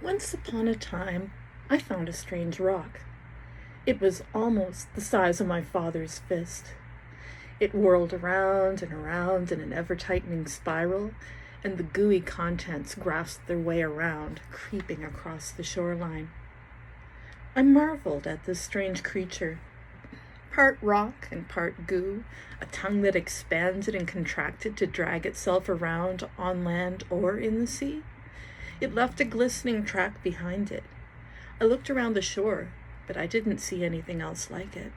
Once upon a time, I found a strange rock. It was almost the size of my father's fist. It whirled around and around in an ever-tightening spiral, and the gooey contents grasped their way around, creeping across the shoreline. I marveled at this strange creature, part rock and part goo, a tongue that expanded and contracted to drag itself around on land or in the sea. It left a glistening track behind it. I looked around the shore, but I didn't see anything else like it.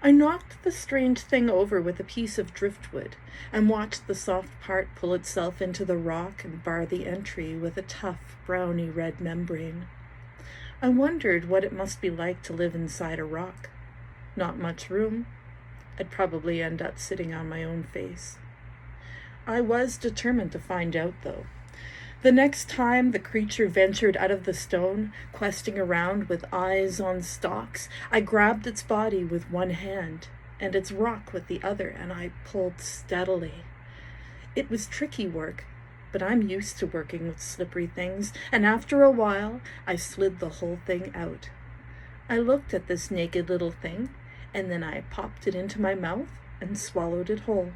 I knocked the strange thing over with a piece of driftwood and watched the soft part pull itself into the rock and bar the entry with a tough, browny red membrane. I wondered what it must be like to live inside a rock. Not much room. I'd probably end up sitting on my own face. I was determined to find out, though. The next time the creature ventured out of the stone, questing around with eyes on stalks, I grabbed its body with one hand and its rock with the other, and I pulled steadily. It was tricky work, but I'm used to working with slippery things, and after a while, I slid the whole thing out. I looked at this naked little thing, and then I popped it into my mouth and swallowed it whole.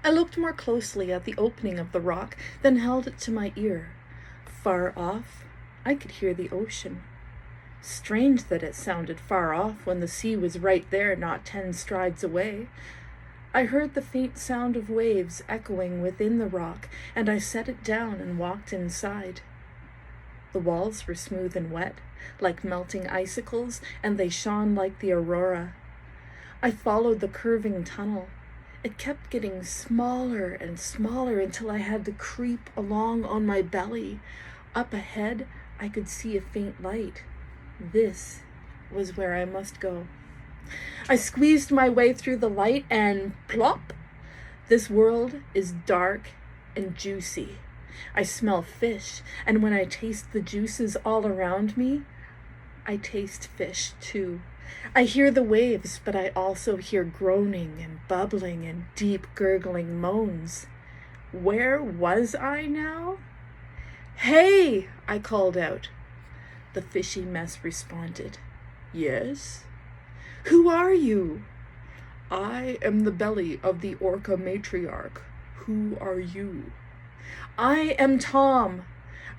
I looked more closely at the opening of the rock, then held it to my ear. Far off, I could hear the ocean. Strange that it sounded far off when the sea was right there, not 10 strides away. I heard the faint sound of waves echoing within the rock, and I set it down and walked inside. The walls were smooth and wet, like melting icicles, and they shone like the aurora. I followed the curving tunnel. It kept getting smaller and smaller until I had to creep along on my belly. Up ahead, I could see a faint light. This was where I must go. I squeezed my way through the light and plop! This world is dark and juicy. I smell fish, and when I taste the juices all around me, I taste fish too. I hear the waves, but I also hear groaning and bubbling and deep gurgling moans. Where was I now? "Hey!" I called out. The fishy mess responded. "Yes?" "Who are you?" "I am the belly of the orca matriarch. Who are you?" "I am Tom."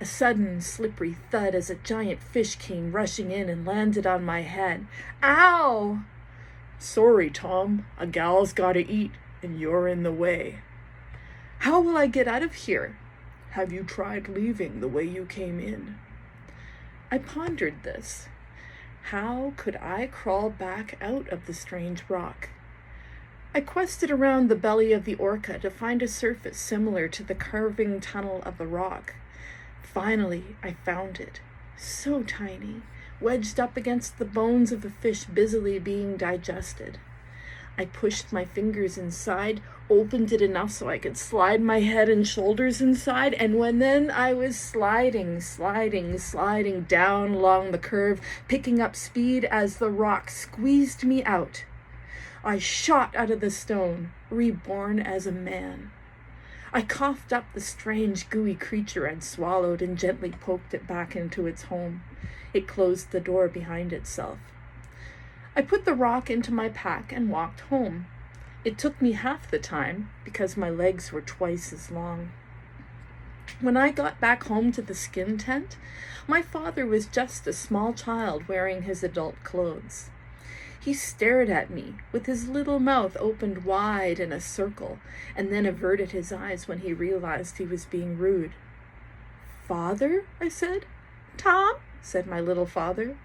A sudden, slippery thud as a giant fish came rushing in and landed on my head. "Ow!" "Sorry, Tom. A gal's gotta eat, and you're in the way." "How will I get out of here?" "Have you tried leaving the way you came in?" I pondered this. How could I crawl back out of the strange rock? I quested around the belly of the orca to find a surface similar to the curving tunnel of the rock. Finally, I found it. So tiny, wedged up against the bones of the fish busily being digested. I pushed my fingers inside, opened it enough so I could slide my head and shoulders inside, and then I was sliding down along the curve, picking up speed as the rock squeezed me out. I shot out of the stone, reborn as a man. I coughed up the strange, gooey creature I'd swallowed and gently poked it back into its home. It closed the door behind itself. I put the rock into my pack and walked home. It took me half the time because my legs were twice as long. When I got back home to the skin tent, my father was just a small child wearing his adult clothes. He stared at me with his little mouth opened wide in a circle, and then averted his eyes when he realized he was being rude. "Father?" I said. "Tom," said my little father.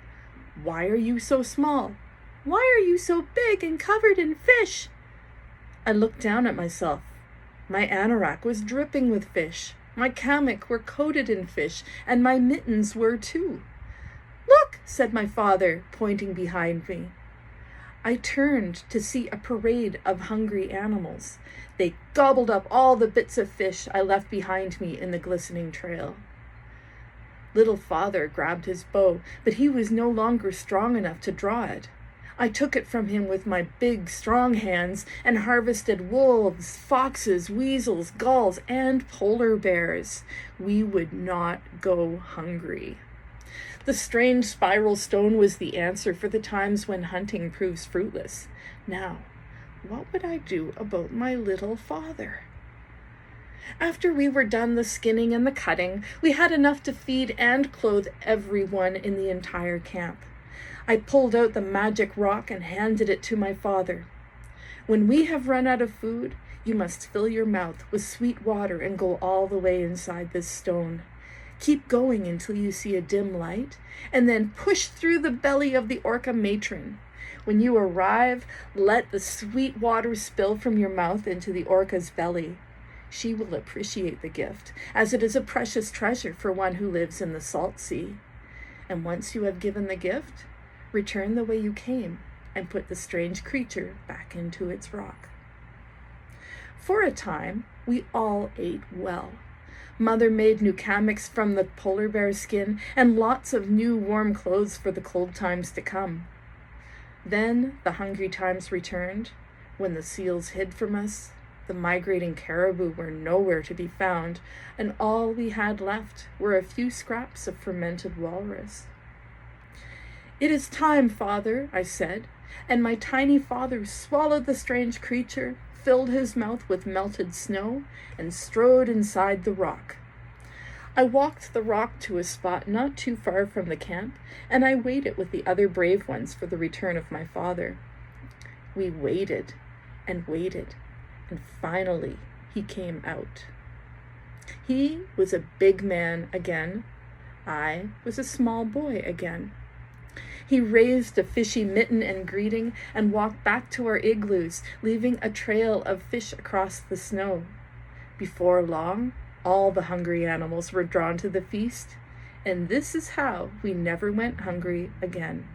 "Why are you so small? Why are you so big and covered in fish?" I looked down at myself. My anorak was dripping with fish. My kamik were coated in fish, and my mittens were too. "Look," said my father, pointing behind me. I turned to see a parade of hungry animals. They gobbled up all the bits of fish I left behind me in the glistening trail. Little father grabbed his bow, but he was no longer strong enough to draw it. I took it from him with my big, strong hands and harvested wolves, foxes, weasels, gulls, and polar bears. We would not go hungry. The strange spiral stone was the answer for the times when hunting proves fruitless. Now, what would I do about my little father? After we were done the skinning and the cutting, we had enough to feed and clothe everyone in the entire camp. I pulled out the magic rock and handed it to my father. When we have run out of food, you must fill your mouth with sweet water and go all the way inside this stone. Keep going until you see a dim light, and then push through the belly of the orca matron. When you arrive, let the sweet water spill from your mouth into the orca's belly. She will appreciate the gift, as it is a precious treasure for one who lives in the salt sea. And once you have given the gift, return the way you came and put the strange creature back into its rock. For a time, we all ate well. Mother made new hammocks from the polar bear skin and lots of new warm clothes for the cold times to come. Then the hungry times returned, when the seals hid from us, the migrating caribou were nowhere to be found, and all we had left were a few scraps of fermented walrus. "It is time, Father," I said, and my tiny father swallowed the strange creature, filled his mouth with melted snow, and strode inside the rock. I walked the rock to a spot not too far from the camp, and I waited with the other brave ones for the return of my father. We waited and waited, and finally he came out. He was a big man again. I was a small boy again. He raised a fishy mitten and greeting and walked back to our igloos, leaving a trail of fish across the snow. Before long, all the hungry animals were drawn to the feast, and this is how we never went hungry again.